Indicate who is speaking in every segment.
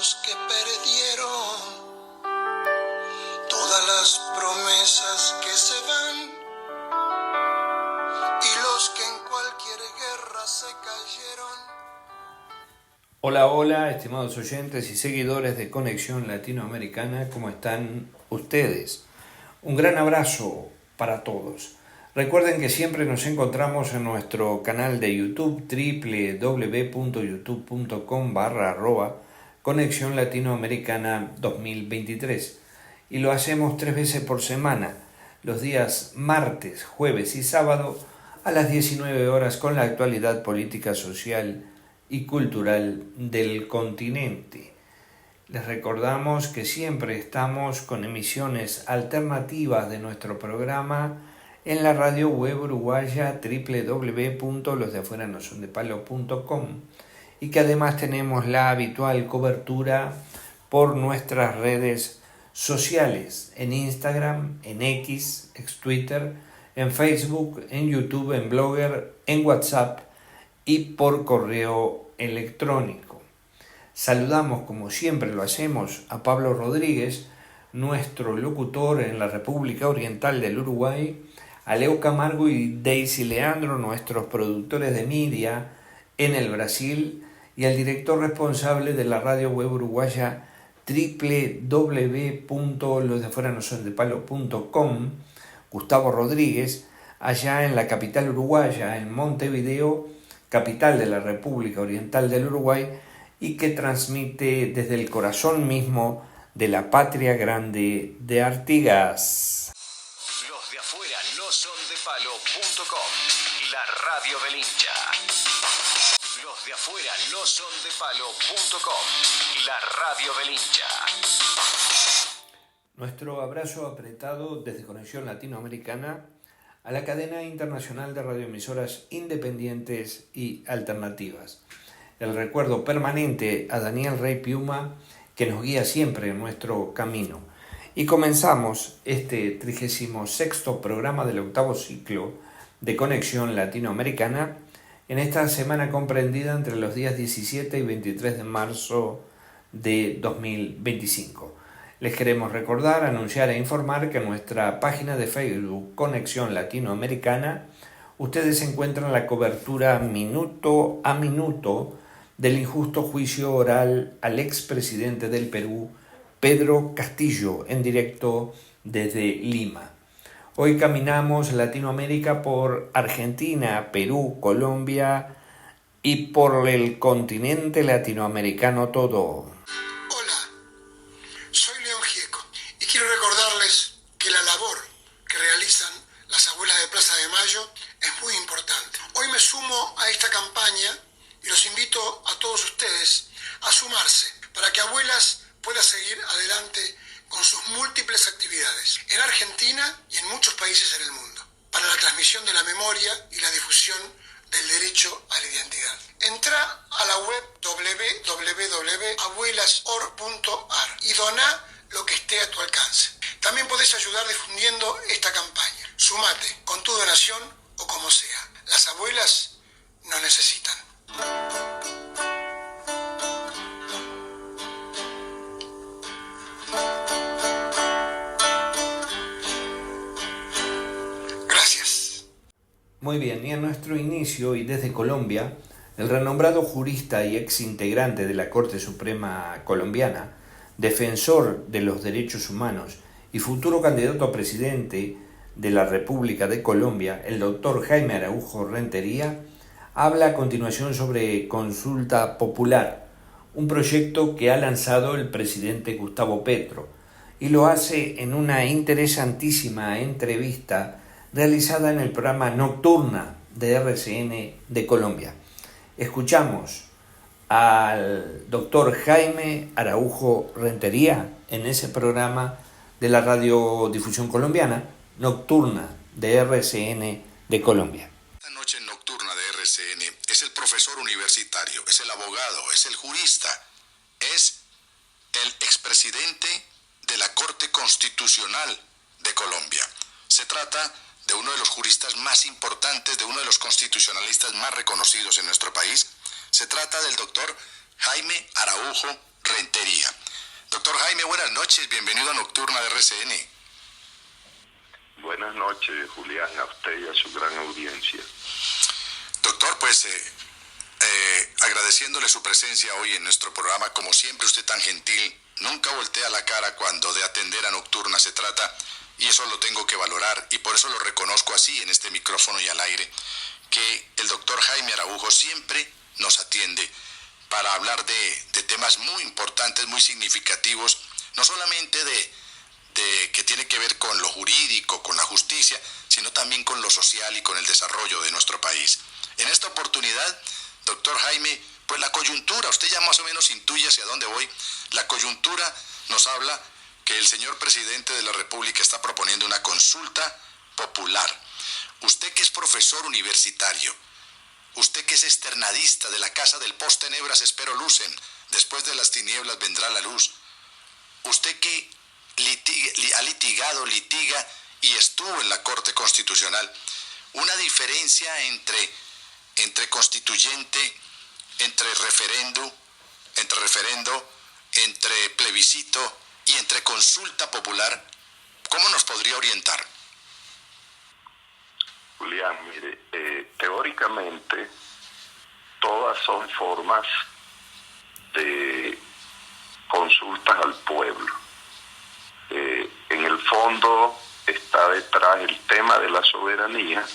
Speaker 1: los que perdieron, todas las promesas que se van y los que en cualquier guerra se cayeron.
Speaker 2: Hola, hola, estimados oyentes y seguidores de Conexión Latinoamericana, ¿cómo están ustedes? Un gran abrazo para todos. Recuerden que siempre nos encontramos en nuestro canal de YouTube www.youtube.com/Conexión Latinoamericana 2023 y lo hacemos 3 veces por semana, los días martes, jueves y sábado a las 19 horas con la actualidad política, social y cultural del continente. Les recordamos que siempre estamos con emisiones alternativas de nuestro programa en la radio web uruguaya www.losdeafueranosondepalo.com y que además tenemos la habitual cobertura por nuestras redes sociales, en Instagram, en X, ex Twitter, en Facebook, en YouTube, en Blogger, en WhatsApp y por correo electrónico. Saludamos, como siempre lo hacemos, a Pablo Rodríguez, nuestro locutor en la República Oriental del Uruguay, a Leo Camargo y Daisy Leandro, nuestros productores de media en el Brasil, y al director responsable de la radio web uruguaya www.losdeafueranosondepalo.com, Gustavo Rodríguez, allá en la capital uruguaya, en Montevideo, capital de la República Oriental del Uruguay, y que transmite desde el corazón mismo de la patria grande de Artigas.
Speaker 3: Los de afuera no son de palo.com, la radio del hincha. Los de afuera no son de palo.com, la radio del hincha.
Speaker 2: Nuestro abrazo apretado desde Conexión Latinoamericana a la cadena internacional de radioemisoras independientes y alternativas. El recuerdo permanente a Daniel Rey Piuma, que nos guía siempre en nuestro camino. Y comenzamos este 36º programa del octavo ciclo de Conexión Latinoamericana en esta semana comprendida entre los días 17 y 23 de marzo de 2025. Les queremos recordar, anunciar e informar que en nuestra página de Facebook Conexión Latinoamericana ustedes encuentran la cobertura minuto a minuto del injusto juicio oral al expresidente del Perú, Pedro Castillo, en directo desde Lima. Hoy caminamos Latinoamérica por Argentina, Perú, Colombia y por el continente latinoamericano todo.
Speaker 1: Hola, soy León Gieco y quiero recordarles que la labor que realizan las abuelas de Plaza de Mayo es muy importante. Hoy me sumo a esta campaña y los invito a todos ustedes a sumarse para que Abuelas pueda seguir adelante con sus múltiples actividades en Argentina y en muchos países en el mundo, para la transmisión de la memoria y la difusión del derecho a la identidad. Entra a la web www.abuelasor.ar y doná lo que esté a tu alcance. También podés ayudar difundiendo esta campaña. Sumate con tu donación o como sea. Las abuelas nos necesitan. Gracias.
Speaker 2: Muy bien, y en nuestro inicio y desde Colombia, el renombrado jurista y ex integrante de la Corte Suprema colombiana, defensor de los derechos humanos y futuro candidato a presidente de la República de Colombia, el doctor Jaime Araujo Rentería, habla a continuación sobre Consulta Popular, un proyecto que ha lanzado el presidente Gustavo Petro, y lo hace en una interesantísima entrevista realizada en el programa Nocturna de RCN de Colombia. Escuchamos al doctor Jaime Araujo Rentería en ese programa de la radiodifusión colombiana Nocturna de RCN de Colombia.
Speaker 4: Esta noche en Nocturna de RCN es el profesor universitario, es el abogado, es el jurista, es el expresidente de la Corte Constitucional de Colombia. Se trata de uno de los juristas más importantes, de uno de los constitucionalistas más reconocidos en nuestro país. Se trata del doctor Jaime Araujo Rentería. Doctor Jaime, buenas noches, bienvenido a Nocturna de RCN.
Speaker 5: Buenas noches, Julián, a usted y a su gran audiencia.
Speaker 4: Doctor, pues agradeciéndole su presencia hoy en nuestro programa, como siempre usted tan gentil, nunca voltea la cara cuando de atender a Nocturna se trata, y eso lo tengo que valorar, y por eso lo reconozco así en este micrófono y al aire, que el doctor Jaime Araujo siempre nos atiende para hablar de temas muy importantes, muy significativos, no solamente de que tiene que ver con lo jurídico, con la justicia, sino también con lo social y con el desarrollo de nuestro país. En esta oportunidad, doctor Jaime, pues la coyuntura, usted ya más o menos intuye hacia dónde voy, la coyuntura nos habla que el señor presidente de la República está proponiendo una consulta popular. Usted que es profesor universitario, usted que es externadista de la casa del post tenebras espero lucen, después de las tinieblas vendrá la luz, usted que litiga y estuvo en la Corte Constitucional, una diferencia entre constituyente, entre referendo, entre plebiscito y entre consulta popular, ¿cómo nos podría orientar?
Speaker 5: Julián, mire, teóricamente todas son formas de consultas al pueblo. En el fondo está detrás el tema de la soberanía,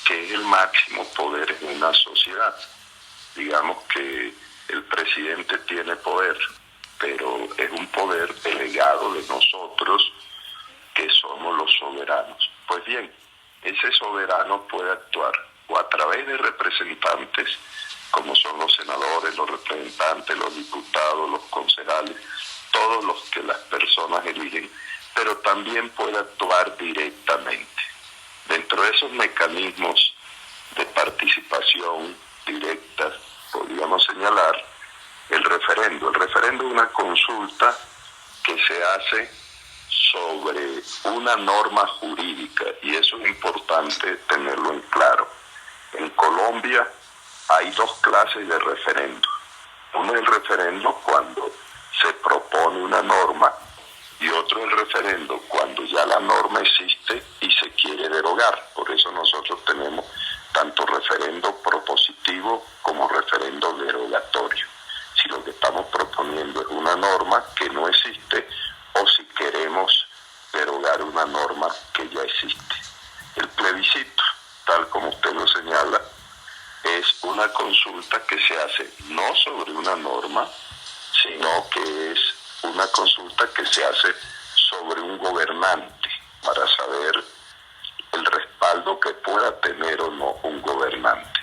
Speaker 5: que es el máximo poder en una sociedad. Digamos que el presidente tiene poder, pero es un poder delegado de nosotros, que somos los soberanos. Pues bien, ese soberano puede actuar o a través de representantes, como son los senadores, los representantes, los diputados, los concejales, todos los que las personas eligen, pero también puede actuar directamente. Dentro de esos mecanismos de participación directa, podríamos señalar el referendo. El referendo es una consulta que se hace sobre una norma jurídica, y eso es importante tenerlo en claro. En Colombia hay dos clases de referendo. Uno es el referendo cuando se propone una norma, y otro es el referendo cuando ya la norma existe y se quiere derogar. Por eso nosotros tenemos tanto referendo propositivo como referendo derogatorio. Si lo que estamos proponiendo es una norma que no existe, o si queremos derogar una norma que ya existe. El plebiscito, tal como usted lo señala, es una consulta que se hace no sobre una norma, sino que es una consulta que se hace sobre un gobernante, para saber el respaldo que pueda tener o no un gobernante.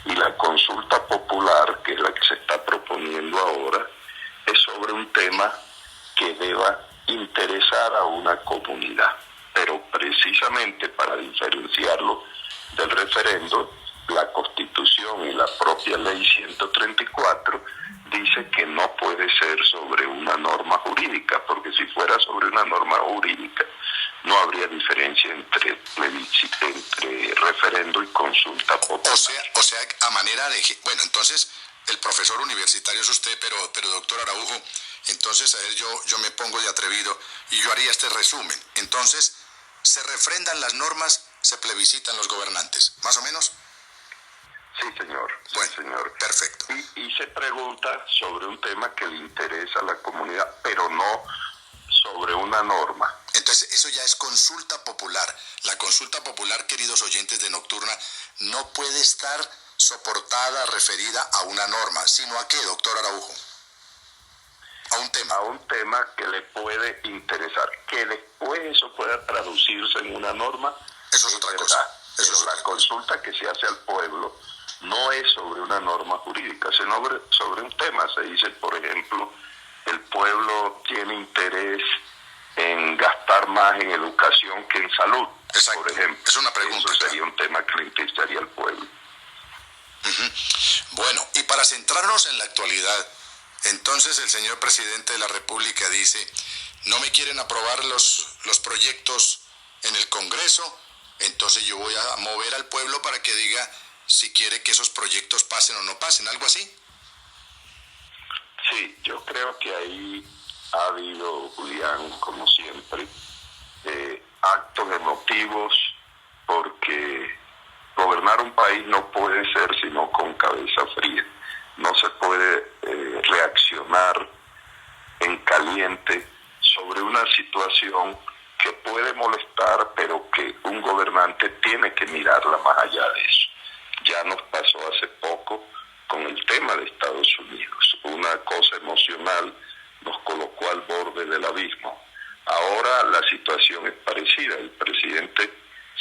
Speaker 5: Y la consulta popular, que es la que se está proponiendo ahora, es sobre un tema que deba interesar a una comunidad. Pero precisamente para diferenciarlo del referendo, la Constitución y la propia Ley 134 dice que no puede ser sobre una norma jurídica, porque si fuera sobre una norma jurídica no habría diferencia entre referendo y consulta popular.
Speaker 4: O sea, a manera de... Bueno, entonces, el profesor universitario es usted, pero doctor Araujo, entonces, a ver, yo me pongo de atrevido y yo haría este resumen. Entonces, se refrendan las normas, se plebiscitan los gobernantes, ¿más o menos?
Speaker 5: Sí, señor.
Speaker 4: Bueno,
Speaker 5: sí, señor.
Speaker 4: Perfecto.
Speaker 5: Y se pregunta sobre un tema que le interesa a la comunidad, pero no sobre una norma.
Speaker 4: Entonces, eso ya es consulta popular. La consulta popular, queridos oyentes de Nocturna, no puede estar soportada, referida a una norma, sino ¿a qué, doctor Araujo? A un tema.
Speaker 5: A un tema que le puede interesar. Que después eso pueda traducirse en una norma,
Speaker 4: eso es otra cosa. Eso es
Speaker 5: la consulta que se hace al pueblo no es sobre una norma jurídica, sino sobre un tema. Se dice, por ejemplo, el pueblo tiene interés en gastar más en educación que en salud.
Speaker 4: Exacto.
Speaker 5: Por ejemplo.
Speaker 4: Es una pregunta.
Speaker 5: Eso sería un tema que le interesaría al pueblo.
Speaker 4: Uh-huh. Bueno, y para centrarnos en la actualidad, entonces el señor presidente de la República dice, no me quieren aprobar los proyectos en el Congreso, entonces yo voy a mover al pueblo para que diga si quiere que esos proyectos pasen o no pasen, algo así.
Speaker 5: Sí, yo creo creo que ahí ha habido, Julián, como siempre, actos emotivos, porque gobernar un país no puede ser sino con cabeza fría. No se puede reaccionar en caliente sobre una situación que puede molestar, pero que un gobernante tiene que mirarla más allá de eso. Ya nos pasó hace poco con el tema de Estados Unidos. Una cosa emocional nos colocó al borde del abismo. Ahora la situación es parecida. El presidente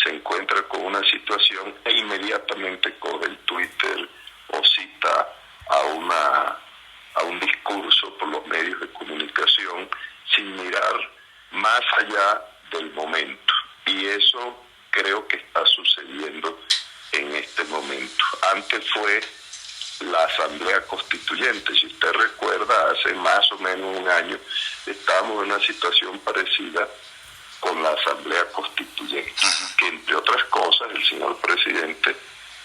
Speaker 5: se encuentra con una situación e inmediatamente coge el Twitter o cita a un discurso por los medios de comunicación sin mirar más allá del momento. Y eso creo que está sucediendo en este momento. Antes fue la Asamblea Constituyente. Si usted recuerda, hace más o menos un año estábamos en una situación parecida con la Asamblea Constituyente, que entre otras cosas el señor presidente,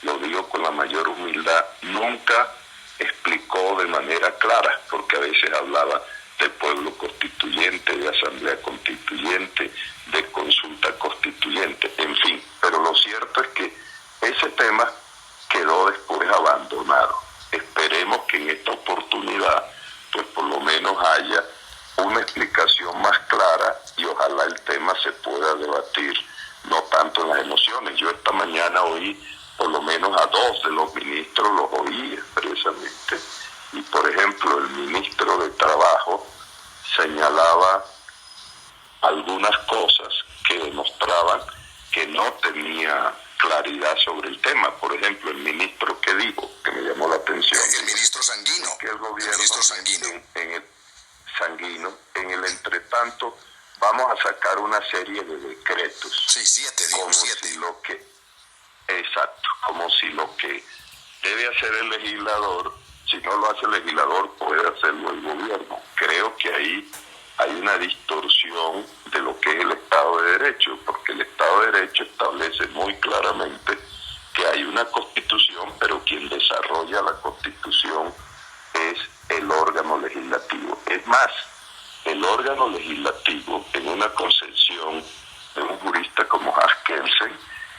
Speaker 5: lo digo con la mayor humildad, nunca explicó de manera clara, porque a veces hablaba de pueblo constituyente, de asamblea constituyente, de consulta constituyente, en fin. Pero lo cierto es que ese tema quedó después abandonado. Esperemos que en esta oportunidad, pues por lo menos haya una explicación más clara y ojalá el tema se pueda debatir no tanto en las emociones. Yo esta mañana oí por lo menos a 2 de los ministros, los oí expresamente, y por ejemplo el ministro de Trabajo señalaba algunas cosas que demostraban que no tenía claridad sobre el tema. Por ejemplo, el ministro que dijo, que me llamó la atención,
Speaker 4: El ministro Sanguino.
Speaker 5: que el gobierno
Speaker 4: Sanguino.
Speaker 5: En el entretanto vamos a sacar una serie de decretos.
Speaker 4: Sí, 7, digo,
Speaker 5: como
Speaker 4: 7.
Speaker 5: si lo que, exacto, como si lo que debe hacer el legislador, si no lo hace el legislador, puede hacerlo el gobierno. Creo que ahí hay una distorsión de lo que es el Estado de Derecho, porque el Estado de Derecho establece muy claramente que hay una Constitución, pero quien desarrolla la Constitución es el órgano legislativo. Es más, el órgano legislativo, en una concepción de un jurista como Haskell,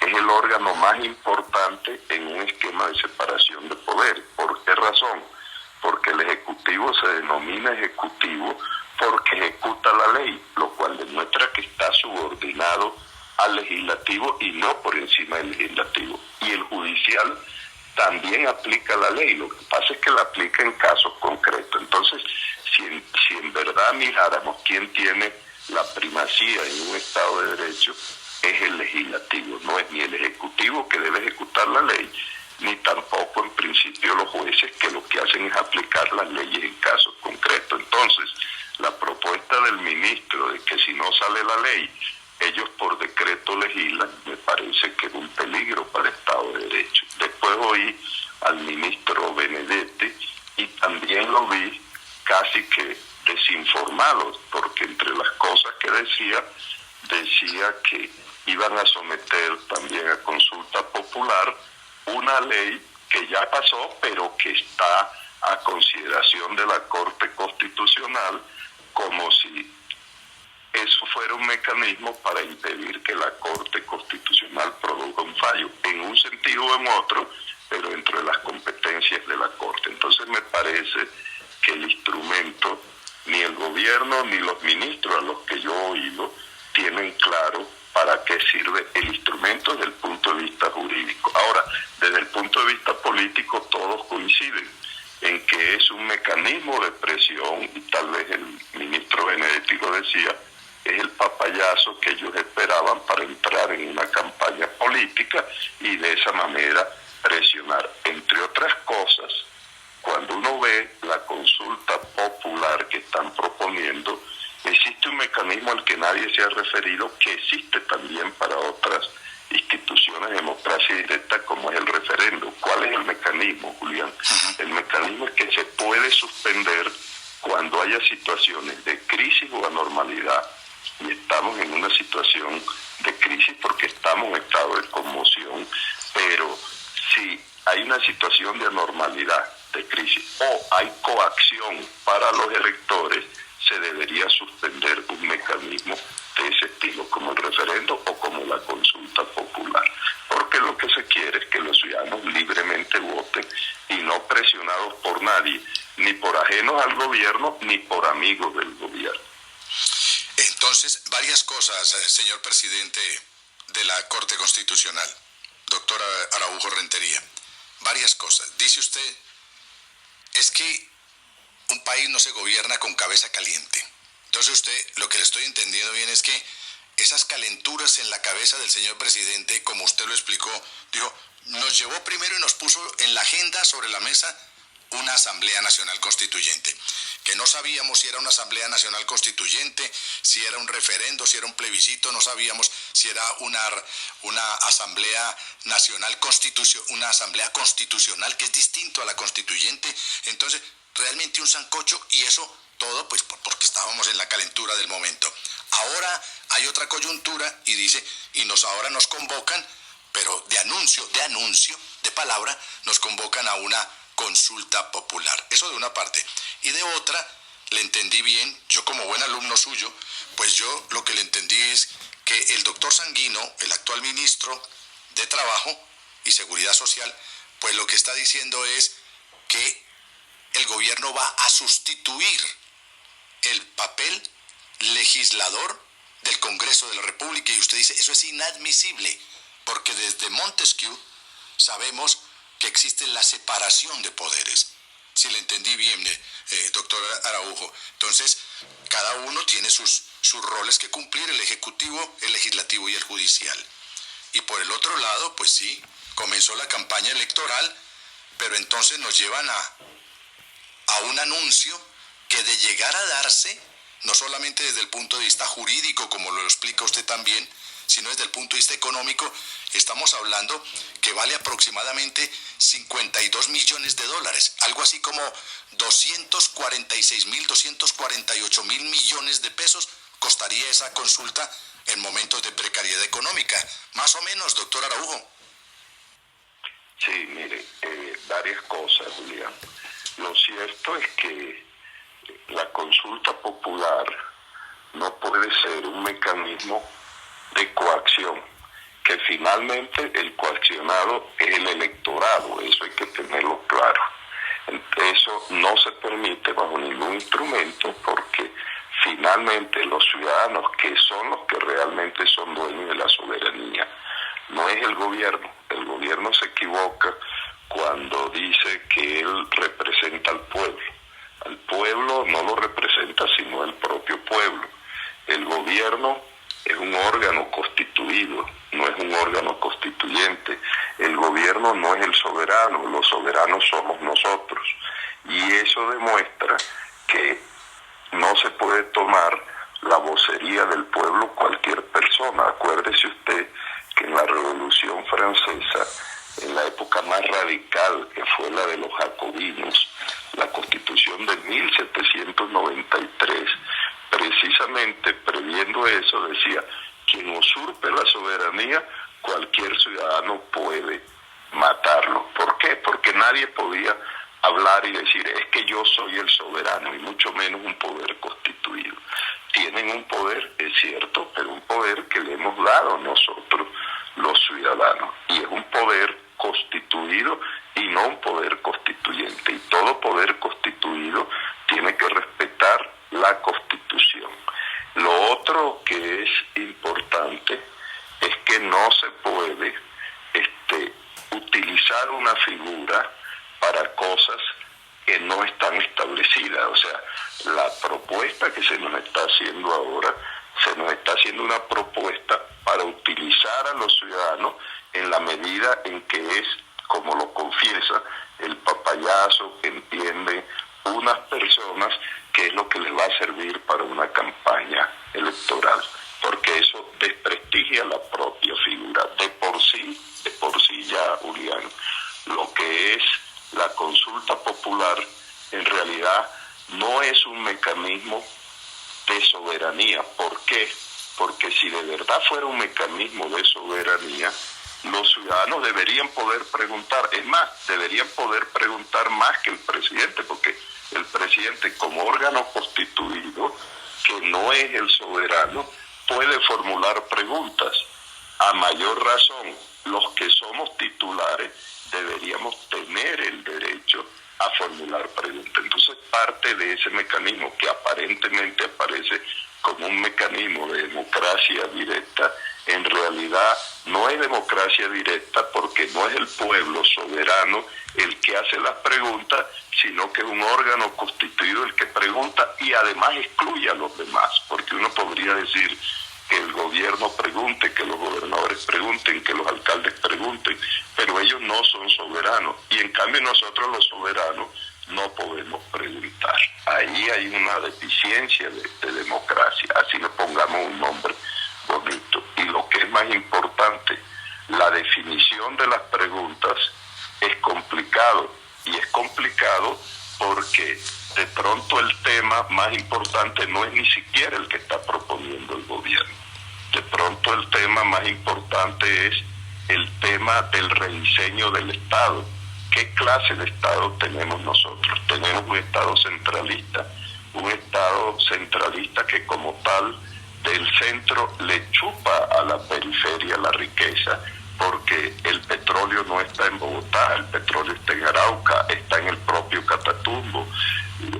Speaker 5: es el órgano más importante en un esquema de separación de poderes. ¿Por qué razón? Porque el Ejecutivo se denomina Ejecutivo porque ejecuta la ley, lo cual demuestra que está subordinado al Legislativo y no por encima del Legislativo. Y el Judicial también aplica la ley, lo que pasa es que la aplica en casos concretos. Entonces, si en verdad miráramos quién tiene la primacía en un Estado de Derecho, es el Legislativo, no es ni el Ejecutivo que debe ejecutar la ley, ni tampoco en principio los jueces, que lo que hacen es aplicar las leyes en casos concretos. Entonces, la propuesta del ministro de que si no sale la ley, ellos por decreto legislan, me parece que es un peligro para el Estado de Derecho. Después oí al ministro Benedetti y también lo vi casi que desinformado, porque entre las cosas que decía que iban a someter también a consulta popular una ley que ya pasó, pero que está a consideración de la Corte Constitucional, como si eso fuera un mecanismo para impedir que la Corte Constitucional produzca un fallo, en un sentido o en otro, pero dentro de las competencias de la Corte. Entonces me parece que el instrumento, ni el gobierno ni los ministros a los que yo he oído, tienen claro para qué sirve el instrumento desde el punto de vista jurídico. Ahora, desde el punto de vista político, todos coinciden en que es un mecanismo de presión, y tal vez el ministro Benedetti lo decía, es el papayazo que ellos esperaban para entrar en una campaña política y de esa manera presionar. Entre otras cosas, cuando uno ve la consulta popular que están proponiendo, existe un mecanismo al que nadie se ha referido, que existe también para otras instituciones de democracia directa, como es el referéndum. ¿Cuál es el mecanismo, Julián? El mecanismo es que se puede suspender cuando haya situaciones de crisis o anormalidad, y estamos en una situación de crisis porque estamos en estado de conmoción, pero si hay una situación de anormalidad de crisis o hay coacción para los electores, se debería suspender un mecanismo de ese estilo, como el referendo o como la consulta popular. Porque lo que se quiere es que los ciudadanos libremente voten y no presionados por nadie, ni por ajenos al gobierno, ni por amigos del gobierno.
Speaker 4: Entonces, varias cosas, señor presidente de la Corte Constitucional, doctor Araujo Rentería. Varias cosas. Dice usted, es que un país no se gobierna con cabeza caliente. Entonces usted, lo que le estoy entendiendo bien es que esas calenturas en la cabeza del señor presidente, como usted lo explicó, dijo, nos llevó primero y nos puso en la agenda sobre la mesa una Asamblea Nacional Constituyente, que no sabíamos si era una Asamblea Nacional Constituyente, si era un referendo, si era un plebiscito, no sabíamos si era una Asamblea Nacional una Asamblea Constitucional, que es distinto a la Constituyente. Entonces, realmente un sancocho, y eso todo pues porque estábamos en la calentura del momento. Ahora hay otra coyuntura y dice, ahora nos convocan, pero de anuncio, de palabra, nos convocan a una consulta popular. Eso de una parte. Y de otra, le entendí bien, yo como buen alumno suyo, pues yo lo que le entendí es que el doctor Sanguino, el actual ministro de Trabajo y Seguridad Social, pues lo que está diciendo es que el gobierno va a sustituir el papel legislador del Congreso de la República, y usted dice, eso es inadmisible, porque desde Montesquieu sabemos que existe la separación de poderes. Si le entendí bien, doctor Araujo. Entonces, cada uno tiene sus roles que cumplir, el ejecutivo, el legislativo y el judicial. Y por el otro lado, pues sí, comenzó la campaña electoral, pero entonces nos llevan a un anuncio que de llegar a darse, no solamente desde el punto de vista jurídico, como lo explica usted también, sino desde el punto de vista económico, estamos hablando que vale aproximadamente $52 millones, algo así como 246.000, 248.000 millones de pesos costaría esa consulta en momentos de precariedad económica. Más o menos, doctor Araujo.
Speaker 5: Sí, mire, varias cosas, Julián. Lo cierto es que la consulta popular no puede ser un mecanismo de coacción, que finalmente el coaccionado es el electorado, eso hay que tenerlo claro. Eso no se permite bajo ningún instrumento, porque finalmente los ciudadanos, que son los que realmente son dueños de la soberanía, no es el gobierno. El gobierno se equivoca cuando dice que él representa al pueblo. Al pueblo no lo representa sino el propio pueblo. El gobierno es un órgano constituido, no es un órgano constituyente. El gobierno no es el soberano, los soberanos somos nosotros. Y eso demuestra que no se puede tomar la vocería del pueblo cualquier persona. Acuérdese usted que en la Revolución Francesa, en la época más radical, que fue la de los jacobinos, la Constitución de 1793, precisamente previendo eso, decía, quien usurpe la soberanía, cualquier ciudadano puede matarlo. ¿Por qué? Porque nadie podía hablar y decir, es que yo soy el soberano, y mucho menos un poder constituido. Tienen un poder, es cierto, pero un poder que le hemos dado nosotros, los ciudadanos, y es un poder constituido y no un poder constituyente, y todo poder constituido tiene que respetar la Constitución. Lo otro que es importante es que no se puede utilizar una figura para cosas que no están establecidas. O sea, la propuesta que se nos está haciendo ahora, se nos está haciendo una propuesta para utilizar a los ciudadanos en la medida en que es, como lo confiesa, el papayazo que entiende unas personas, que es lo que les va a servir para una campaña electoral, porque eso desprestigia la propia figura. De por sí ya, Julián, lo que es la consulta popular en realidad no es un mecanismo de soberanía. ¿Por qué? Porque si de verdad fuera un mecanismo de soberanía, los ciudadanos deberían poder preguntar, es más, deberían poder preguntar más que el presidente, porque el presidente como órgano constituido, que no es el soberano, puede formular preguntas. A mayor razón, los que somos titulares deberíamos tener el derecho a formular preguntas. Entonces, parte de ese mecanismo que aparentemente aparece como un mecanismo de democracia directa, en realidad no es democracia directa porque no es el pueblo soberano el que hace las preguntas, sino que es un órgano constituido el que pregunta y además excluye a los demás, porque uno podría decir que el gobierno pregunte, que los gobernadores pregunten, que los alcaldes pregunten, pero ellos no son soberanos y en cambio nosotros los soberanos no podemos preguntar. Ahí hay una deficiencia de democracia, así le pongamos un nombre bonito. Y lo que es más importante, la definición de las preguntas es complicado, y es complicado porque de pronto el tema más importante no es ni siquiera el que está proponiendo el gobierno. De pronto el tema más importante es el tema del rediseño del Estado. ¿Qué clase de Estado tenemos nosotros? Tenemos un Estado centralista que como tal del centro le chupa a la periferia la riqueza, porque el petróleo no está en Bogotá, el petróleo está en Arauca, está en el propio Catatumbo,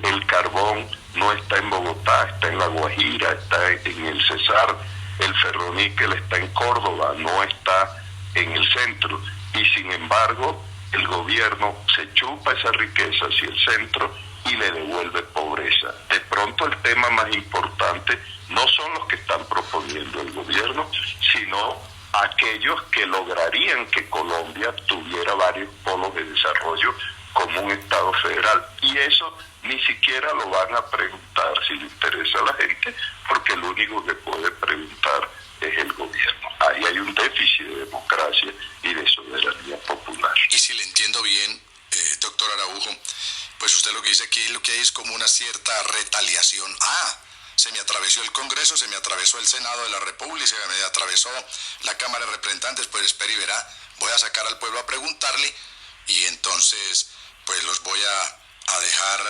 Speaker 5: el carbón no está en Bogotá, está en La Guajira, está en el Cesar, el ferroníquel está en Córdoba, no está en el centro, y sin embargo el gobierno se chupa esa riqueza hacia el centro y le devuelve pobreza. De pronto el tema más importante no son los que están proponiendo el gobierno, sino aquellos que lograrían que Colombia tuviera varios polos de desarrollo como un Estado federal. Y eso ni siquiera lo van a preguntar si le interesa a la gente, porque el único que puede preguntar es el gobierno. Ahí hay un déficit de democracia y de soberanía popular.
Speaker 4: Y si le entiendo bien, doctor Araujo, pues usted lo que dice aquí, lo que hay es como una cierta retaliación. Se me atravesó el Congreso, se me atravesó el Senado de la República, se me atravesó la Cámara de Representantes, pues espere y verá, voy a sacar al pueblo a preguntarle y entonces pues los voy a dejar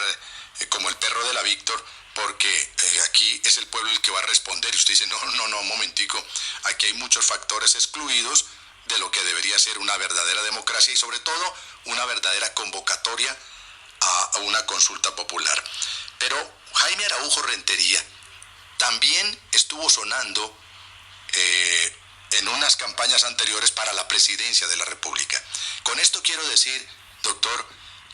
Speaker 4: como el perro de la Víctor, porque aquí es el pueblo el que va a responder. Y usted dice, no, un momentico, aquí hay muchos factores excluidos de lo que debería ser una verdadera democracia y sobre todo una verdadera convocatoria a una consulta popular. Pero Jaime Araujo Rentería también estuvo sonando en unas campañas anteriores para la presidencia de la República. Con esto quiero decir, doctor,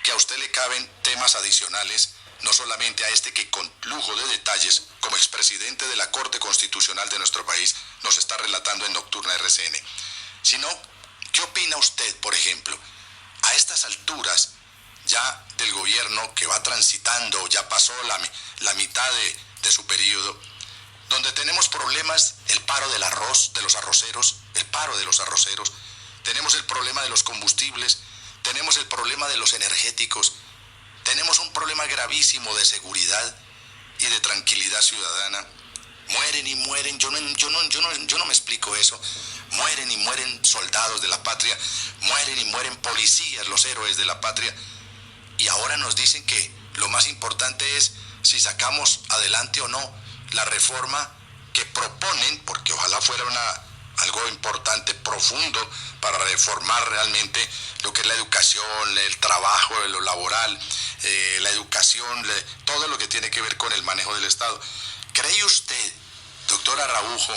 Speaker 4: que a usted le caben temas adicionales, no solamente a este que con lujo de detalles, como expresidente de la Corte Constitucional de nuestro país, nos está relatando en Nocturna RCN, sino, ¿qué opina usted, por ejemplo, a estas alturas ya del gobierno que va transitando, ya pasó la mitad de su periodo, donde tenemos problemas, el paro del arroz, de los arroceros, tenemos el problema de los combustibles, tenemos el problema de los energéticos, tenemos un problema gravísimo de seguridad y de tranquilidad ciudadana. Mueren y mueren, yo no me explico eso. Mueren y mueren soldados de la patria, mueren y mueren policías, los héroes de la patria. Y ahora nos dicen que lo más importante es si sacamos adelante o no la reforma que proponen, porque ojalá fuera algo importante, profundo, para reformar realmente lo que es la educación, el trabajo, lo laboral, la educación, todo lo que tiene que ver con el manejo del Estado. ¿Cree usted, doctor Araujo,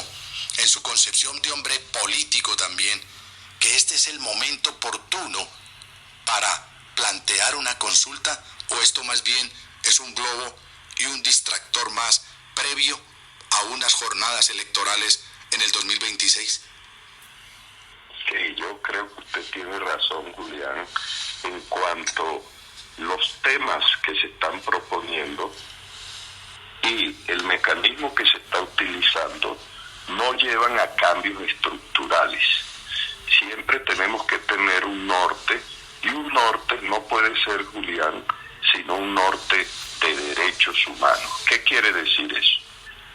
Speaker 4: en su concepción de hombre político también, que este es el momento oportuno para plantear una consulta, o esto más bien es un globo y un distractor más previo a unas jornadas electorales en el 2026?
Speaker 5: Sí, yo creo que usted tiene razón, Julián, en cuanto los temas que se están proponiendo y el mecanismo que se está utilizando no llevan a cambios estructurales. Siempre tenemos que tener un norte, y un norte no puede ser, Julián, sino un norte de derechos humanos. ¿Qué quiere decir eso?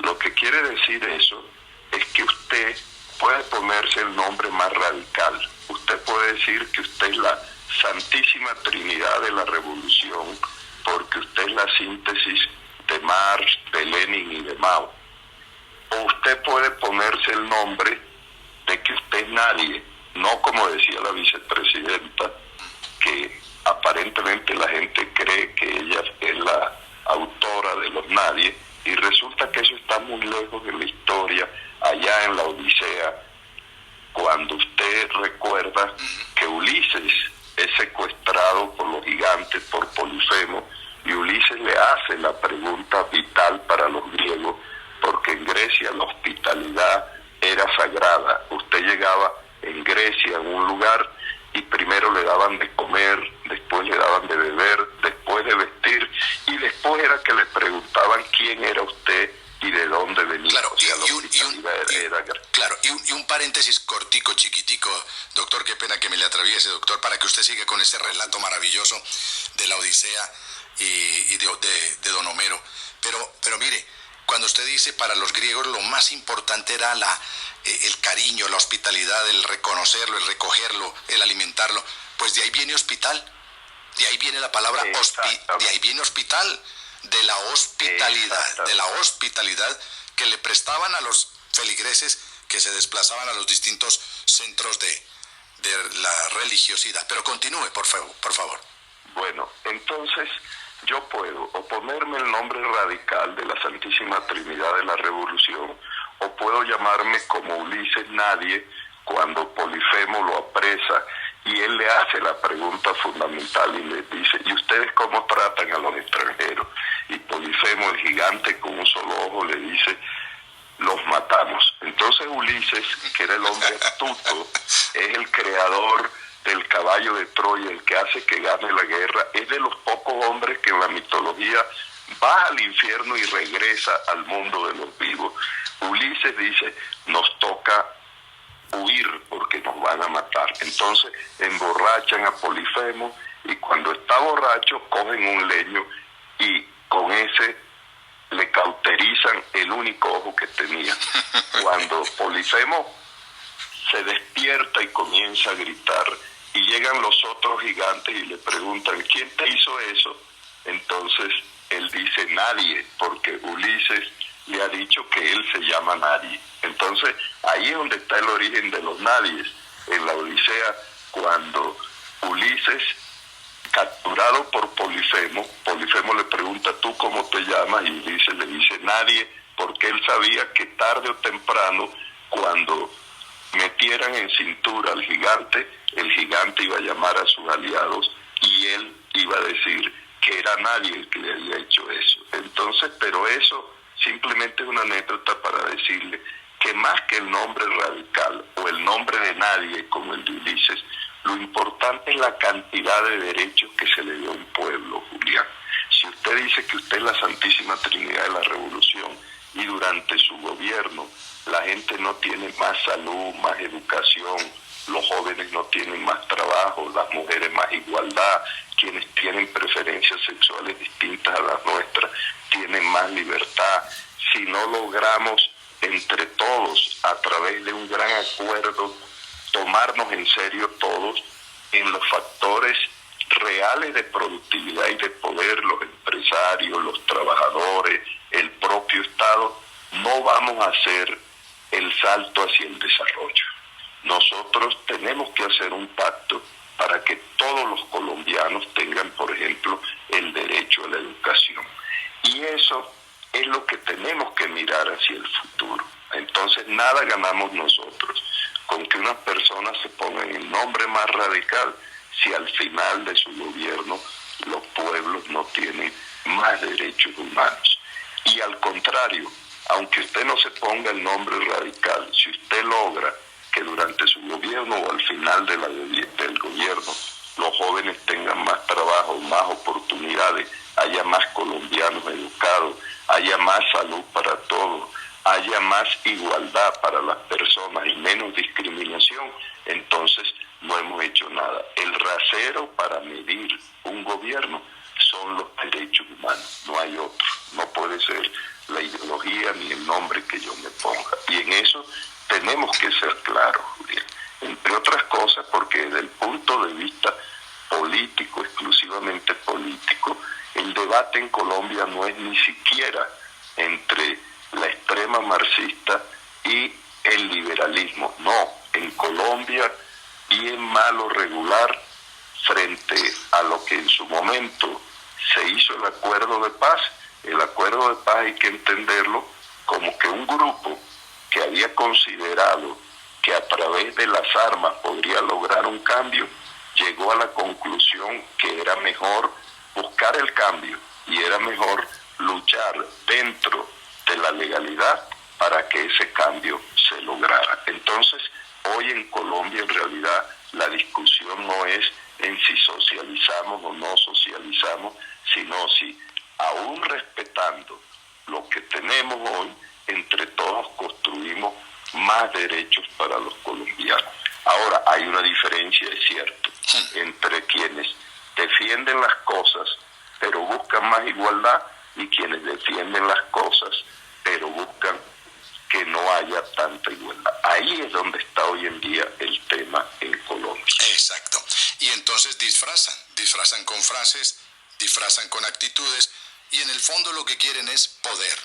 Speaker 5: Lo que quiere decir eso es que usted puede ponerse el nombre más radical. Usted puede decir que usted es la Santísima Trinidad de la Revolución, porque usted es la síntesis de Marx, de Lenin y de Mao. O usted puede ponerse el nombre de que usted es nadie, no como decía la vicepresidenta, que aparentemente la gente cree que ella es la autora de los nadie, y resulta que eso está muy lejos de la historia, allá en la Odisea, cuando usted recuerda que Ulises es secuestrado por los gigantes, por Polifemo, y Ulises le hace la pregunta vital para los griegos, porque en Grecia la hospitalidad era sagrada. Usted llegaba en Grecia, en un lugar, y primero le daban de comer, después le daban de beber, después de vestir, y después era que le preguntaban quién era usted y de dónde venía.
Speaker 4: Claro,
Speaker 5: o sea,
Speaker 4: y un paréntesis cortico, chiquitico, doctor, qué pena que me le atraviese, doctor, para que usted siga con ese relato maravilloso de la Odisea y de Don Homero. Pero mire, cuando usted dice para los griegos lo más importante era el cariño, la hospitalidad, el reconocerlo, el recogerlo, el alimentarlo, pues de ahí viene hospital, de ahí viene la palabra de ahí viene hospital, de la hospitalidad que le prestaban a los feligreses que se desplazaban a los distintos centros de la religiosidad. Pero continúe, por favor.
Speaker 5: Bueno, entonces yo puedo o ponerme el nombre radical de la Santísima Trinidad de la Revolución, o puedo llamarme como Ulises Nadie cuando Polifemo lo apresa y él le hace la pregunta fundamental y le dice: ¿y ustedes cómo tratan a los extranjeros? Y Polifemo, el gigante con un solo ojo, le dice: los matamos. Entonces Ulises, que era el hombre astuto, es el creador del caballo de Troya, el que hace que gane la guerra, es de los pocos hombres que en la mitología va al infierno y regresa al mundo de los vivos. Ulises dice: nos toca huir porque nos van a matar. Entonces emborrachan a Polifemo y cuando está borracho cogen un leño y con ese le cauterizan el único ojo que tenía. Cuando Polifemo se despierta y comienza a gritar y llegan los otros gigantes y le preguntan: ¿quién te hizo eso? Entonces él dice: nadie, porque Ulises le ha dicho que él se llama Nadie. Entonces ahí es donde está el origen de los nadies, en la Odisea, cuando Ulises, capturado por Polifemo le pregunta: ¿tú cómo te llamas? Y Ulises le dice: Nadie, porque él sabía que tarde o temprano, cuando metieran en cintura al gigante, el gigante iba a llamar a sus aliados y él iba a decir que era Nadie el que le había hecho eso. Entonces, pero eso simplemente es una anécdota para decirle que más que el nombre radical o el nombre de Nadie como el de Ulises, lo importante es la cantidad de derechos que se le dio a un pueblo, Julián. Si usted dice que usted es la Santísima Trinidad de la Revolución y durante su gobierno la gente no tiene más salud, más educación, los jóvenes no tienen más trabajo, las mujeres más igualdad, quienes tienen preferencias sexuales distintas a las nuestras tienen más libertad. Si no logramos entre todos, a través de un gran acuerdo, tomarnos en serio todos en los factores reales de productividad y de poder, los empresarios, los trabajadores, el propio Estado, no vamos a hacer el salto hacia el desarrollo. Nosotros tenemos que hacer un pacto para que todos los colombianos tengan, por ejemplo, el derecho a la educación. Y eso es lo que tenemos que mirar hacia el futuro. Entonces nada ganamos nosotros con que unas personas se pongan el nombre más radical si al final de su gobierno los pueblos no tienen más derechos humanos. Y al contrario, aunque usted no se ponga el nombre radical, si usted logra que durante su gobierno o al final del gobierno los jóvenes tengan más trabajo, más oportunidades, haya más colombianos educados, haya más salud para todos, haya más igualdad para las personas y menos discriminación, entonces no hemos hecho nada. El rasero para medir un gobierno son los derechos humanos, no hay otro. No puede ser la ideología ni el nombre que yo me ponga. Y en eso tenemos que ser claros, Julián. Entre otras cosas porque desde el punto de vista político, exclusivamente político, el debate en Colombia no es ni siquiera entre la extrema marxista y el liberalismo. No, en Colombia, bien, malo, regular, frente a lo que en su momento se hizo el acuerdo de paz. El acuerdo de paz hay que entenderlo como que un grupo que había considerado que a través de las armas podría lograr un cambio, llegó a la conclusión que era mejor buscar el cambio y era mejor luchar dentro de la legalidad para que ese cambio se lograra. Entonces, hoy en Colombia en realidad la discusión no es en si socializamos o no socializamos, sino si aún respetando lo que tenemos hoy, entre todos construimos más derechos para los colombianos. Ahora, hay una diferencia, es cierto, entre quienes defienden las cosas pero buscan más igualdad y quienes defienden las cosas pero buscan que no haya tanta igualdad. Ahí es donde está hoy en día el tema en Colombia.
Speaker 4: Exacto. Y entonces disfrazan con frases, disfrazan con actitudes, y en el fondo lo que quieren es poder,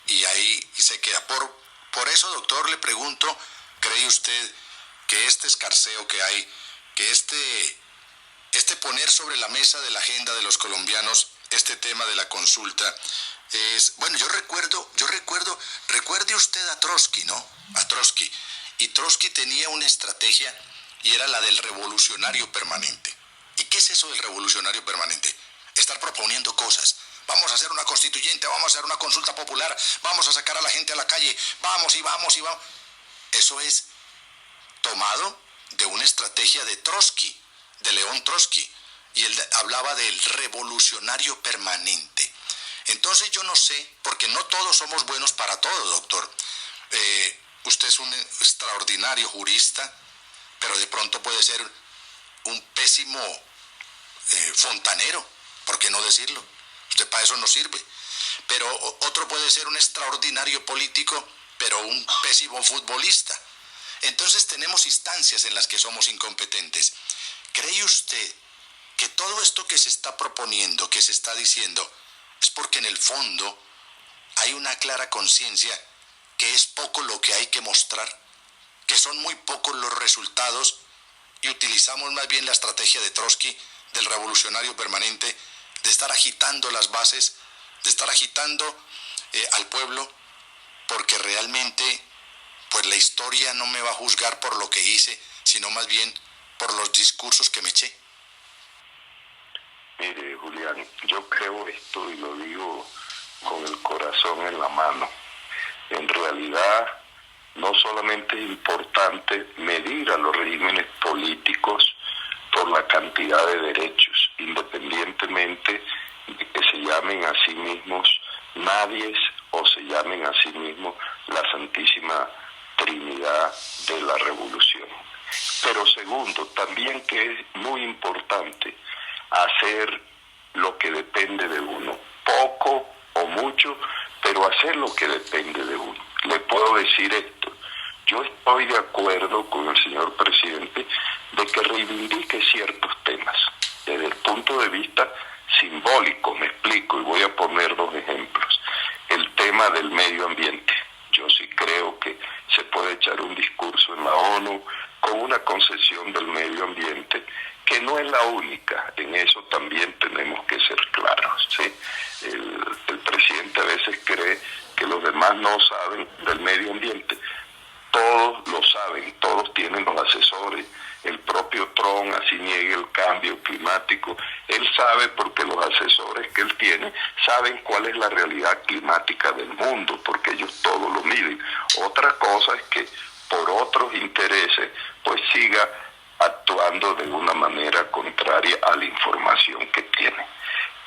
Speaker 4: y ahí se queda. Por eso, doctor, le pregunto, ¿cree usted que este escarceo que hay, que este poner sobre la mesa de la agenda de los colombianos este tema de la consulta es, bueno, recuerde usted a Trotsky, ¿no? A Trotsky. Y Trotsky tenía una estrategia y era la del revolucionario permanente. ¿Y qué es eso del revolucionario permanente? Estar proponiendo cosas. Vamos a hacer una constituyente, vamos a hacer una consulta popular, vamos a sacar a la gente a la calle, vamos. Eso es tomado de una estrategia de Trotsky, de León Trotsky, y él hablaba del revolucionario permanente. Entonces yo no sé, porque no todos somos buenos para todo, doctor. Usted es un extraordinario jurista, pero de pronto puede ser un pésimo fontanero, ¿por qué no decirlo? Usted para eso no sirve. Pero otro puede ser un extraordinario político, pero un pésimo futbolista. Entonces tenemos instancias en las que somos incompetentes. ¿Cree usted que todo esto que se está proponiendo, que se está diciendo, es porque en el fondo hay una clara conciencia que es poco lo que hay que mostrar, que son muy pocos los resultados, y utilizamos más bien la estrategia de Trotsky, del revolucionario permanente, de estar agitando las bases, de estar agitando al pueblo, porque realmente pues la historia no me va a juzgar por lo que hice, sino más bien por los discursos que me eché?
Speaker 5: Mire, Julián, yo creo esto y lo digo con el corazón en la mano. En realidad, no solamente es importante medir a los regímenes políticos por la cantidad de derechos, independientemente de que se llamen a sí mismos nadies o se llamen a sí mismos la Santísima Trinidad de la Revolución. Pero segundo, también que es muy importante hacer lo que depende de uno, poco o mucho, pero hacer lo que depende de uno. Le puedo decir esto: yo estoy de acuerdo con el señor presidente de que reivindique ciertos temas desde el punto de vista simbólico, me explico, y voy a poner dos ejemplos. El tema del medio ambiente. Yo sí creo que se puede echar un discurso en la ONU con una concesión del medio ambiente, que no es la única. En eso también tenemos que ser claros, ¿sí? El presidente a veces cree que los demás no saben del medio ambiente. Todos lo saben, todos tienen los asesores. El propio Trump así niegue el cambio climático. Él sabe, porque los asesores que él tiene saben cuál es la realidad climática del mundo, porque ellos todo lo miden. Otra cosa es que por otros intereses pues siga actuando de una manera contraria a la información que tiene.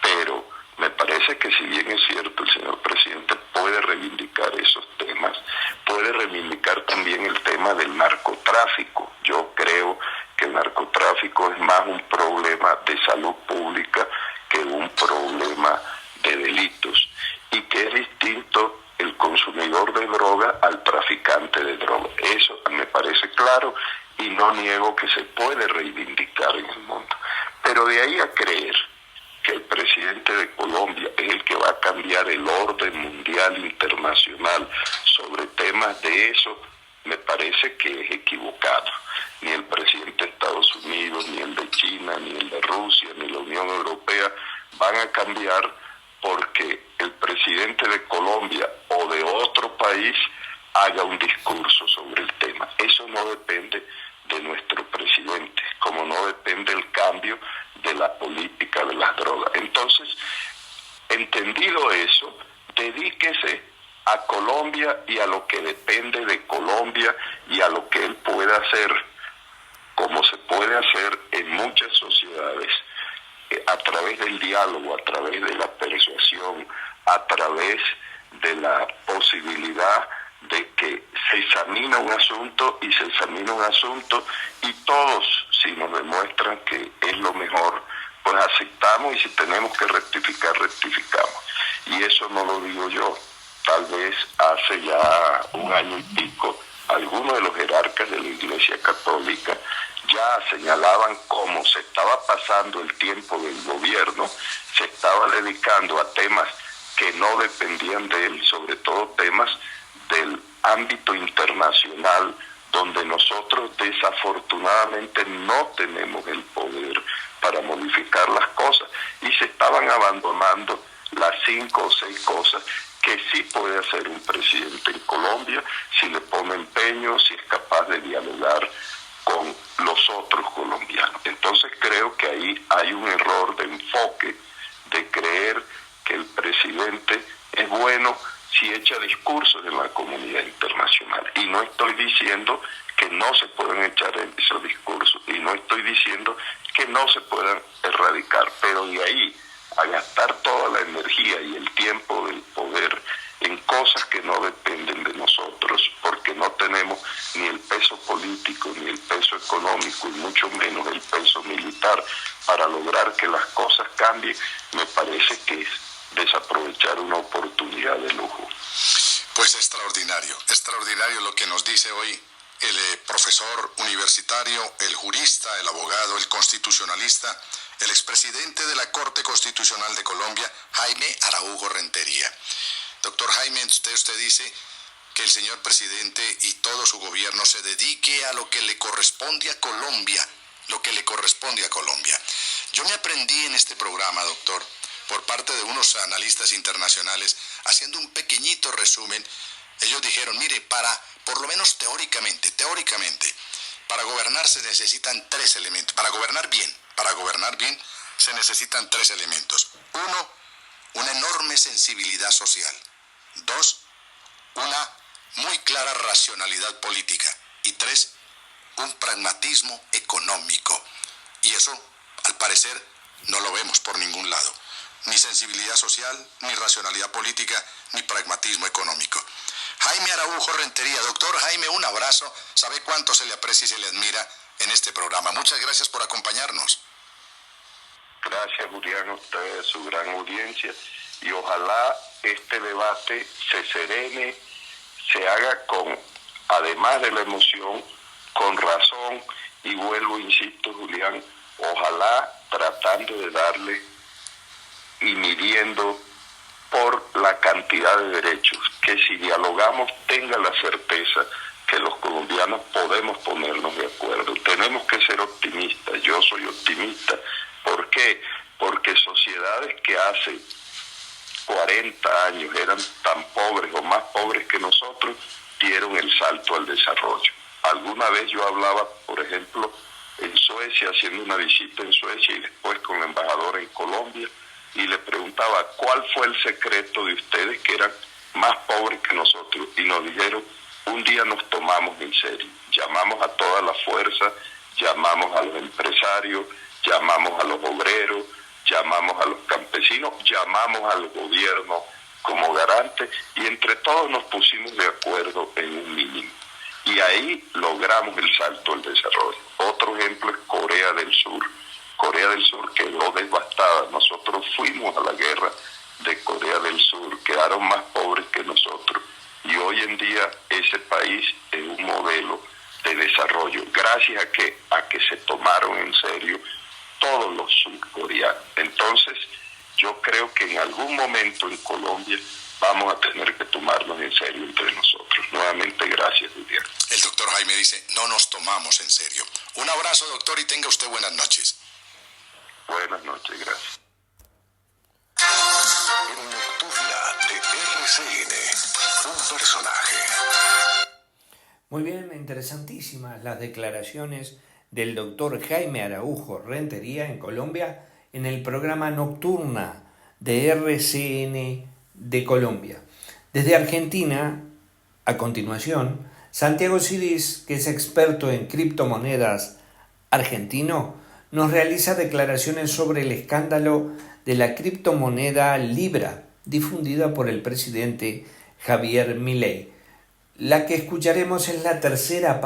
Speaker 5: Pero me parece que, si bien es cierto, el señor presidente puede reivindicar esos temas, puede reivindicar también el tema del narcotráfico. Yo creo que el narcotráfico es más un problema de salud pública que un problema de delitos, y que es distinto el consumidor de droga al traficante no niego que se puede reivindicar en el mundo. Pero de ahí a creer que el presidente de Colombia es el que va a cambiar el orden mundial internacional sobre temas de eso, me parece que es equivocado. Ni el presidente de Estados Unidos, ni el de China, ni el de Rusia, ni la Unión Europea van a cambiar porque el presidente de Colombia o de otro país haga un discurso sobre el tema. Eso no depende de nuestro presidente, como no depende el cambio de la política de las drogas. Entonces, entendido eso, dedíquese a Colombia y a lo que depende de Colombia y a lo que él puede hacer, como se puede hacer en muchas sociedades, a través del diálogo, a través de la persuasión, a través de la posibilidad de que se examina un asunto y todos, si nos demuestran que es lo mejor, pues aceptamos, y si tenemos que rectificar, rectificamos. Y eso no lo digo yo, tal vez hace ya un año y pico, algunos de los jerarcas de la Iglesia Católica ya señalaban cómo se estaba pasando el tiempo del gobierno, se estaba dedicando a temas que no dependían de él, sobre todo temas del ámbito internacional, donde nosotros desafortunadamente no tenemos el poder para modificar las cosas, y se estaban abandonando las 5 o 6 cosas que sí puede hacer un presidente en Colombia si le pone empeño, si es capaz de dialogar con los otros colombianos. Entonces creo que ahí hay un error de enfoque, de creer que el presidente es bueno si echa discursos en la comunidad internacional. Y no estoy diciendo que no se pueden echar esos discursos, y no estoy diciendo que no se puedan erradicar, pero de ahí a gastar toda la energía y el tiempo del poder en cosas que no dependen de nosotros, porque no tenemos ni el peso político, ni el peso económico, y mucho menos el peso militar para lograr que las cosas cambien, me parece que es desaprovechar una oportunidad de lujo.
Speaker 4: Pues extraordinario lo que nos dice hoy el profesor universitario, el jurista, el abogado, el constitucionalista, el expresidente de la Corte Constitucional de Colombia, Jaime Araújo Rentería. Doctor Jaime, usted dice que el señor presidente y todo su gobierno se dedique a lo que le corresponde a Colombia, Yo me aprendí en este programa, doctor, por parte de unos analistas internacionales, haciendo un pequeñito resumen. Ellos dijeron, mire, por lo menos teóricamente, para gobernar se necesitan 3 elementos. Para gobernar bien se necesitan 3 elementos. 1, una enorme sensibilidad social. 2, una muy clara racionalidad política. Y 3, un pragmatismo económico. Y eso, al parecer, no lo vemos por ningún lado. Ni sensibilidad social, ni racionalidad política, ni pragmatismo económico. Jaime Araújo Rentería. Doctor Jaime, un abrazo. Sabe cuánto se le aprecia y se le admira en este programa. Muchas gracias por acompañarnos.
Speaker 5: Gracias, Julián, a usted, a su gran audiencia. Y ojalá este debate se serene, se haga además de la emoción, con razón. Y vuelvo, insisto, Julián, ojalá tratando de darle y midiendo por la cantidad de derechos, que si dialogamos tenga la certeza que los colombianos podemos ponernos de acuerdo. Tenemos que ser optimistas, yo soy optimista. ¿Por qué? Porque sociedades que hace 40 años eran tan pobres o más pobres que nosotros, dieron el salto al desarrollo. Alguna vez yo hablaba, por ejemplo, en Suecia, haciendo una visita en Suecia y después con la embajadora en Colombia, y le preguntaba cuál fue el secreto de ustedes que eran más pobres que nosotros, y nos dijeron, un día nos tomamos en serio, llamamos a toda la fuerza, llamamos a los empresarios, llamamos a los obreros, llamamos a los campesinos, llamamos al gobierno como garante, y entre todos nos pusimos de acuerdo en un mínimo. Y ahí logramos el salto al desarrollo. Otro ejemplo es Corea del Sur. Corea del Sur quedó devastada. Nosotros fuimos a la guerra de Corea del Sur, quedaron más pobres que nosotros. Y hoy en día ese país es un modelo de desarrollo, gracias a que se tomaron en serio todos los surcoreanos. Entonces, yo creo que en algún momento en Colombia vamos a tener que tomarnos en serio entre nosotros. Nuevamente, gracias, Julián.
Speaker 4: El doctor Jaime dice, no nos tomamos en serio. Un abrazo, doctor, y tenga usted buenas noches.
Speaker 5: Buenas noches, gracias.
Speaker 3: En Nocturna de RCN, un personaje.
Speaker 2: Muy bien, interesantísimas las declaraciones del doctor Jaime Araujo Rentería en Colombia en el programa Nocturna de RCN de Colombia. Desde Argentina, a continuación, Santiago Siris, que es experto en criptomonedas argentino, nos realiza declaraciones sobre el escándalo de la criptomoneda Libra, difundida por el presidente Javier Milei. La que escucharemos es la tercera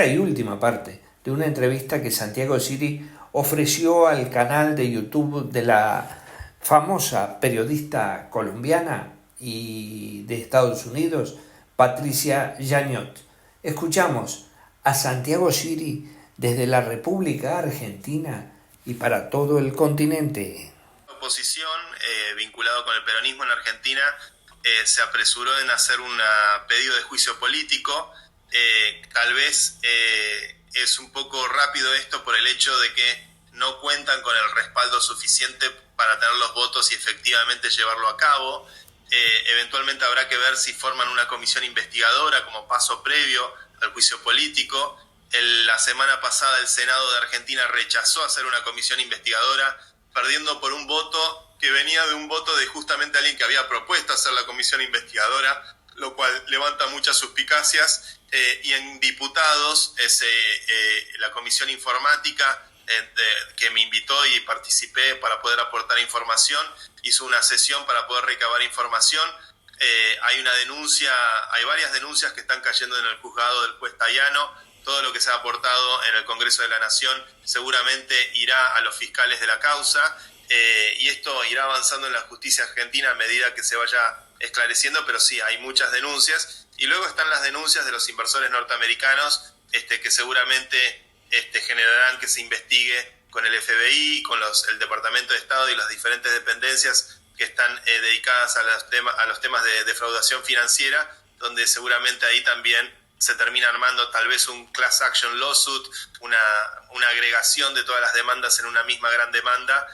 Speaker 2: y última parte de una entrevista que Santiago Siris ofreció al canal de YouTube de la famosa periodista colombiana y de Estados Unidos, Patricia Yanyot. Escuchamos a Santiago Siris desde la República Argentina y para todo el continente.
Speaker 6: La oposición, vinculado con el peronismo en Argentina, se apresuró en hacer un pedido de juicio político. Tal vez es un poco rápido esto por el hecho de que no cuentan con el respaldo suficiente para tener los votos y efectivamente llevarlo a cabo. Eventualmente habrá que ver si forman una comisión investigadora como paso previo al juicio político. La semana pasada el Senado de Argentina rechazó hacer una comisión investigadora, perdiendo por un voto que venía de un voto de justamente alguien que había propuesto hacer la comisión investigadora, lo cual levanta muchas suspicacias. Y en diputados, la comisión informática que me invitó y participé para poder aportar información, hizo una sesión para poder recabar información. Hay varias denuncias que están cayendo en el juzgado del juez Tayano. Todo lo que se ha aportado en el Congreso de la Nación seguramente irá a los fiscales de la causa, y esto irá avanzando en la justicia argentina a medida que se vaya esclareciendo, pero sí, hay muchas denuncias. Y luego están las denuncias de los inversores norteamericanos, que seguramente generarán que se investigue con el FBI, con el Departamento de Estado y las diferentes dependencias que están dedicadas a los temas de defraudación financiera, donde seguramente ahí también se termina armando tal vez un class action lawsuit, una agregación de todas las demandas en una misma gran demanda,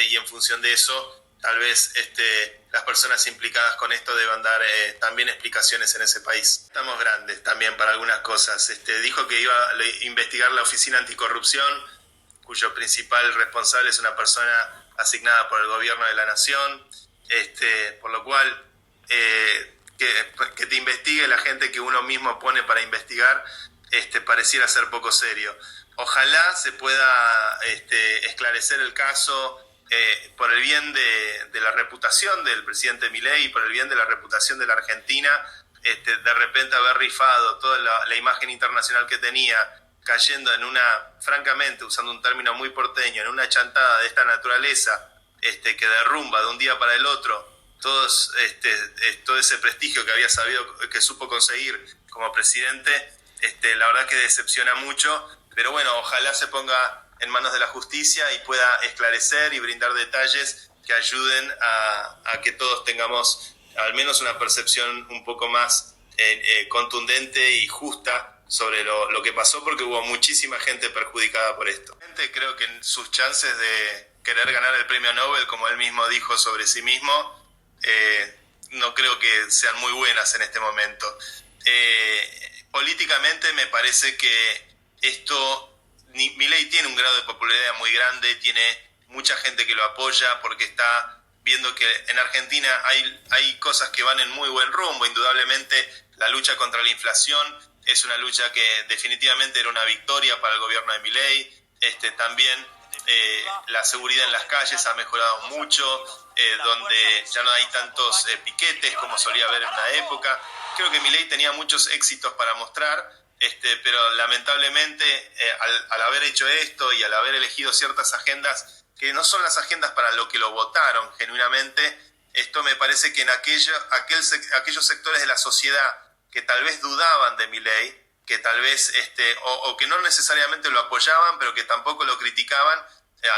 Speaker 6: y en función de eso, tal vez las personas implicadas con esto deban dar también explicaciones en ese país. Estamos grandes también para algunas cosas. Dijo que iba a investigar la Oficina Anticorrupción, cuyo principal responsable es una persona asignada por el gobierno de la nación, por lo cual que te investigue la gente que uno mismo pone para investigar, pareciera ser poco serio. Ojalá se pueda esclarecer el caso por el bien de la reputación del presidente Milei y por el bien de la reputación de la Argentina. De repente haber rifado toda la imagen internacional que tenía, cayendo en francamente, usando un término muy porteño, en una chantada de esta naturaleza, que derrumba de un día para el otro todo ese prestigio que supo conseguir como presidente. La verdad que decepciona mucho, pero bueno, ojalá se ponga en manos de la justicia y pueda esclarecer y brindar detalles que ayuden a que todos tengamos al menos una percepción un poco más contundente y justa sobre lo que pasó, porque hubo muchísima gente perjudicada por esto. Creo que sus chances de querer ganar el premio Nobel, como él mismo dijo sobre sí mismo, no creo que sean muy buenas en este momento. Políticamente me parece que Milei tiene un grado de popularidad muy grande, tiene mucha gente que lo apoya porque está viendo que en Argentina hay cosas que van en muy buen rumbo. Indudablemente la lucha contra la inflación es una lucha que definitivamente era una victoria para el gobierno de Milei. También la seguridad en las calles ha mejorado mucho, donde ya no hay tantos piquetes como solía haber en una época. Creo que Milei tenía muchos éxitos para mostrar, pero lamentablemente al haber hecho esto y al haber elegido ciertas agendas que no son las agendas para lo que lo votaron genuinamente, esto me parece que en aquellos sectores de la sociedad que tal vez dudaban de Milei, que tal vez, o que no necesariamente lo apoyaban, pero que tampoco lo criticaban.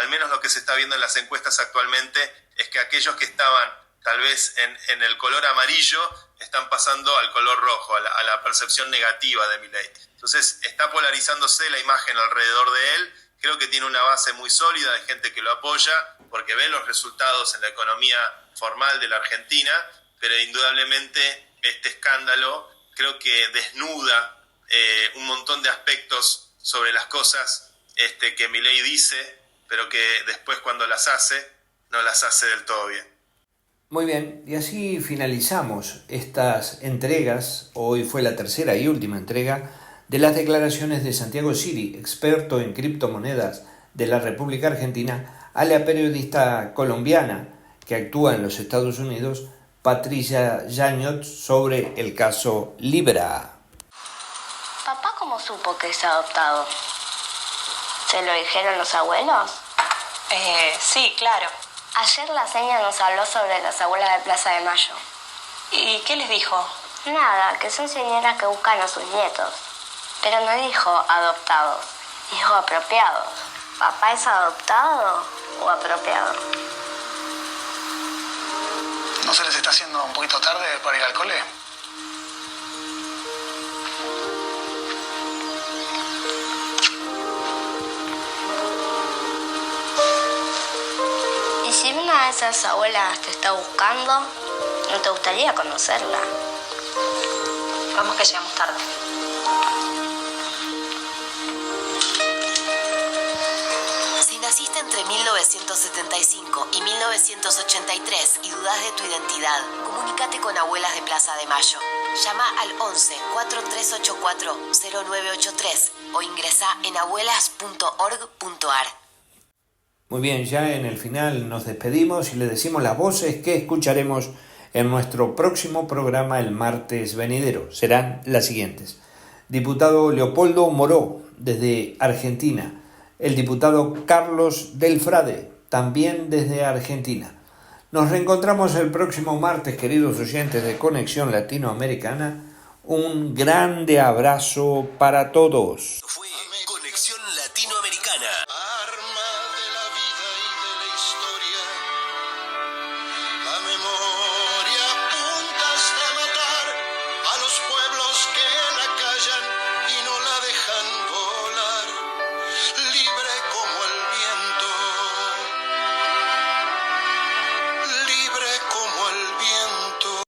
Speaker 6: Al menos lo que se está viendo en las encuestas actualmente es que aquellos que estaban tal vez en el color amarillo están pasando al color rojo, a la percepción negativa de Milei. Entonces está polarizándose la imagen alrededor de él. Creo que tiene una base muy sólida de gente que lo apoya porque ve los resultados en la economía formal de la Argentina, pero indudablemente este escándalo creo que desnuda un montón de aspectos sobre las cosas que Milei dice, pero que después cuando las hace, no las hace del todo bien.
Speaker 2: Muy bien, y así finalizamos estas entregas. Hoy fue la tercera y última entrega de las declaraciones de Santiago Siri, experto en criptomonedas de la República Argentina, a la periodista colombiana que actúa en los Estados Unidos, Patricia Yáñez, sobre el caso Libra.
Speaker 7: ¿Papá cómo supo que es adoptado? ¿Se lo dijeron los abuelos?
Speaker 8: Sí, claro.
Speaker 7: Ayer la seña nos habló sobre las abuelas de Plaza de Mayo.
Speaker 8: ¿Y qué les dijo?
Speaker 7: Nada, que son señoras que buscan a sus nietos. Pero no dijo adoptados, dijo apropiados. ¿Papá es adoptado o apropiado?
Speaker 9: ¿No se les está haciendo un poquito tarde para ir al cole?
Speaker 7: Y si una de esas abuelas te está buscando, ¿no te gustaría conocerla?
Speaker 8: Vamos que llegamos tarde.
Speaker 10: Si naciste entre 1975 y 1983 y dudas de tu identidad, comunícate con Abuelas de Plaza de Mayo. Llama al 11 4384 0983 o ingresa en abuelas.org.ar.
Speaker 2: Muy bien, ya en el final nos despedimos y le decimos las voces que escucharemos en nuestro próximo programa el martes venidero. Serán las siguientes: diputado Leopoldo Moró, desde Argentina; el diputado Carlos Delfrade, también desde Argentina. Nos reencontramos el próximo martes, queridos oyentes de Conexión Latinoamericana. Un grande abrazo para todos.
Speaker 3: Fue